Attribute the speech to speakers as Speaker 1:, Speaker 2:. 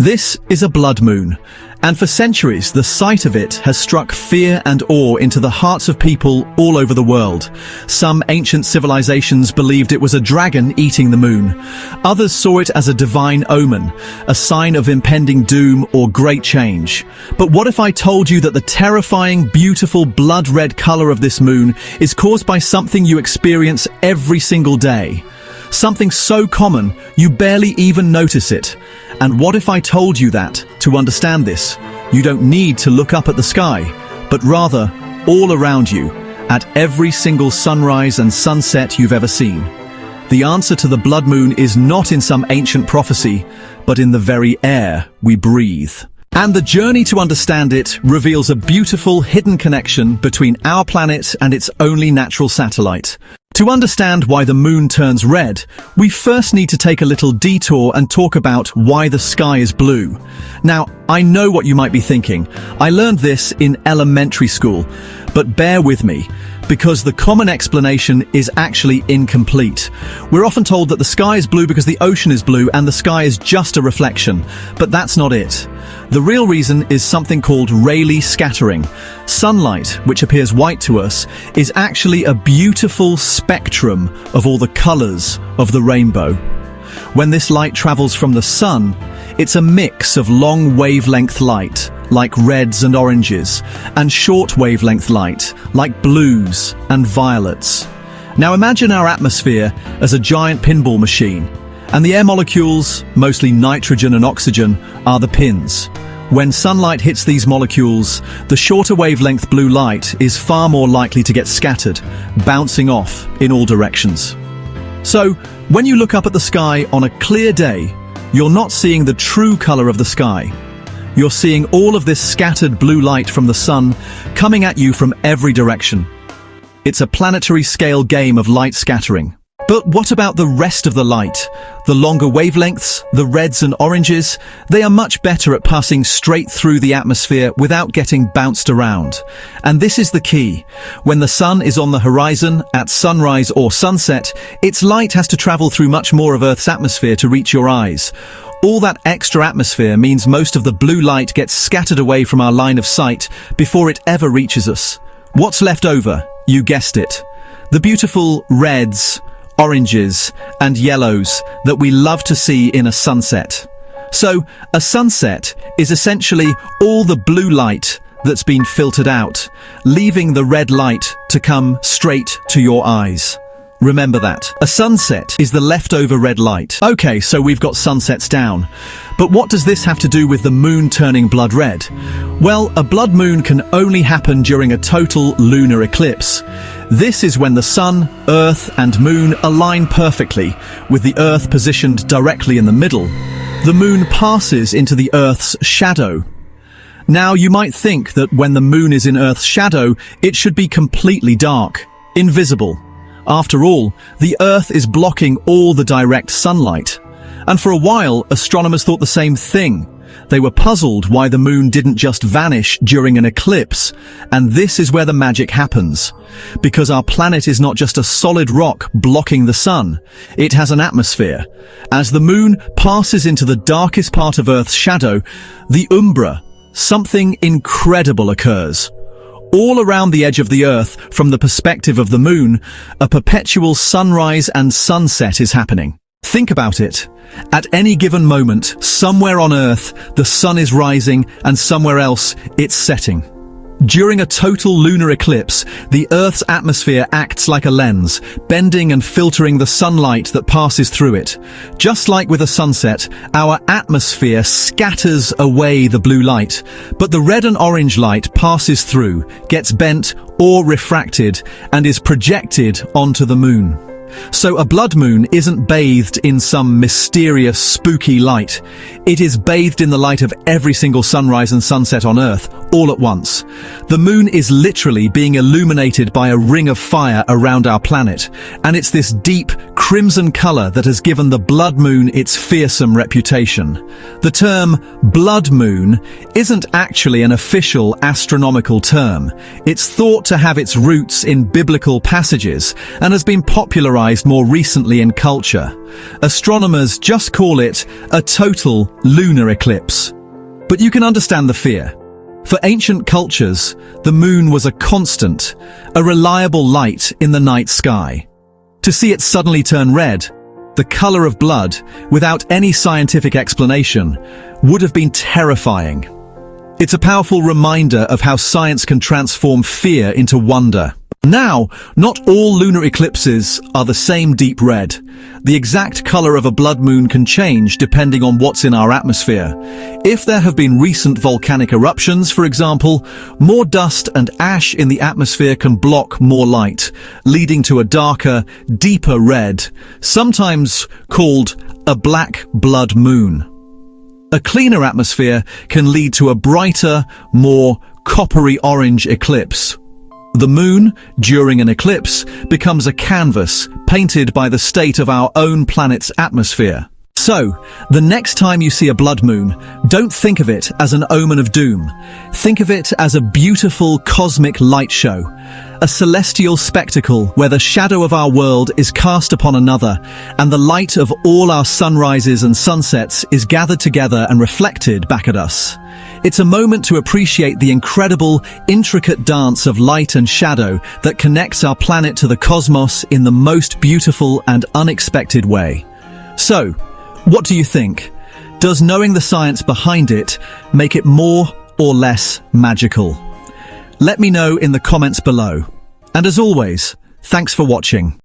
Speaker 1: This is a blood moon, and for centuries the sight of it has struck fear and awe into the hearts of people all over the world. Some ancient civilizations believed it was a dragon eating the moon. Others saw it as a divine omen, a sign of impending doom or great change. But what if I told you that the terrifying, beautiful blood-red color of this moon is caused by something you experience every single day? Something so common, you barely even notice it. And what if I told you that, to understand this, you don't need to look up at the sky, but rather all around you, at every single sunrise and sunset you've ever seen? The answer to the blood moon is not in some ancient prophecy, but in the very air we breathe. And the journey to understand it reveals a beautiful hidden connection between our planet and its only natural satellite. To understand why the moon turns red, we first need to take a little detour and talk about why the sky is blue. Now, I know what you might be thinking. I learned this in elementary school, but bear with me, because the common explanation is actually incomplete. We're often told that the sky is blue because the ocean is blue and the sky is just a reflection, but that's not it. The real reason is something called Rayleigh scattering. Sunlight, which appears white to us, is actually a beautiful spectrum of all the colors of the rainbow. When this light travels from the sun, it's a mix of long wavelength light, like reds and oranges, and short wavelength light, like blues and violets. Now imagine our atmosphere as a giant pinball machine, and the air molecules, mostly nitrogen and oxygen, are the pins. When sunlight hits these molecules, the shorter wavelength blue light is far more likely to get scattered, bouncing off in all directions. So, when you look up at the sky on a clear day, you're not seeing the true color of the sky. You're seeing all of this scattered blue light from the sun coming at you from every direction. It's a planetary scale game of light scattering. But what about the rest of the light? The longer wavelengths, the reds and oranges, they are much better at passing straight through the atmosphere without getting bounced around. And this is the key. When the sun is on the horizon at sunrise or sunset, its light has to travel through much more of Earth's atmosphere to reach your eyes. All that extra atmosphere means most of the blue light gets scattered away from our line of sight before it ever reaches us. What's left over? You guessed it. The beautiful reds, oranges and yellows that we love to see in a sunset. So, a sunset is essentially all the blue light that's been filtered out, leaving the red light to come straight to your eyes. Remember that. A sunset is the leftover red light. Okay, so we've got sunsets down. But what does this have to do with the moon turning blood red? Well, a blood moon can only happen during a total lunar eclipse. This is when the sun, earth and moon align perfectly, with the earth positioned directly in the middle. The moon passes into the earth's shadow. Now, you might think that when the moon is in earth's shadow, it should be completely dark, invisible. After all, the Earth is blocking all the direct sunlight. And for a while, astronomers thought the same thing. They were puzzled why the moon didn't just vanish during an eclipse. And this is where the magic happens. Because our planet is not just a solid rock blocking the sun. It has an atmosphere. As the moon passes into the darkest part of Earth's shadow, the umbra, something incredible occurs. All around the edge of the Earth, from the perspective of the moon, a perpetual sunrise and sunset is happening. Think about it. At any given moment, somewhere on Earth, the sun is rising and somewhere else, it's setting. During a total lunar eclipse, the Earth's atmosphere acts like a lens, bending and filtering the sunlight that passes through it. Just like with a sunset, our atmosphere scatters away the blue light, but the red and orange light passes through, gets bent or refracted, and is projected onto the moon. So a blood moon isn't bathed in some mysterious, spooky light. It is bathed in the light of every single sunrise and sunset on Earth, all at once. The moon is literally being illuminated by a ring of fire around our planet, and it's this deep, crimson color that has given the blood moon its fearsome reputation. The term blood moon isn't actually an official astronomical term. It's thought to have its roots in biblical passages and has been popularized more recently in culture. Astronomers just call it a total lunar eclipse. But you can understand the fear. For ancient cultures, the moon was a constant, a reliable light in the night sky. To see it suddenly turn red, the color of blood, without any scientific explanation, would have been terrifying. It's a powerful reminder of how science can transform fear into wonder. Now, not all lunar eclipses are the same deep red. The exact color of a blood moon can change depending on what's in our atmosphere. If there have been recent volcanic eruptions, for example, more dust and ash in the atmosphere can block more light, leading to a darker, deeper red, sometimes called a black blood moon. A cleaner atmosphere can lead to a brighter, more coppery orange eclipse. The moon, during an eclipse, becomes a canvas painted by the state of our own planet's atmosphere. So, the next time you see a blood moon, don't think of it as an omen of doom. Think of it as a beautiful cosmic light show, a celestial spectacle where the shadow of our world is cast upon another, and the light of all our sunrises and sunsets is gathered together and reflected back at us. It's a moment to appreciate the incredible, intricate dance of light and shadow that connects our planet to the cosmos in the most beautiful and unexpected way. So, what do you think? Does knowing the science behind it make it more or less magical? Let me know in the comments below. And as always, thanks for watching.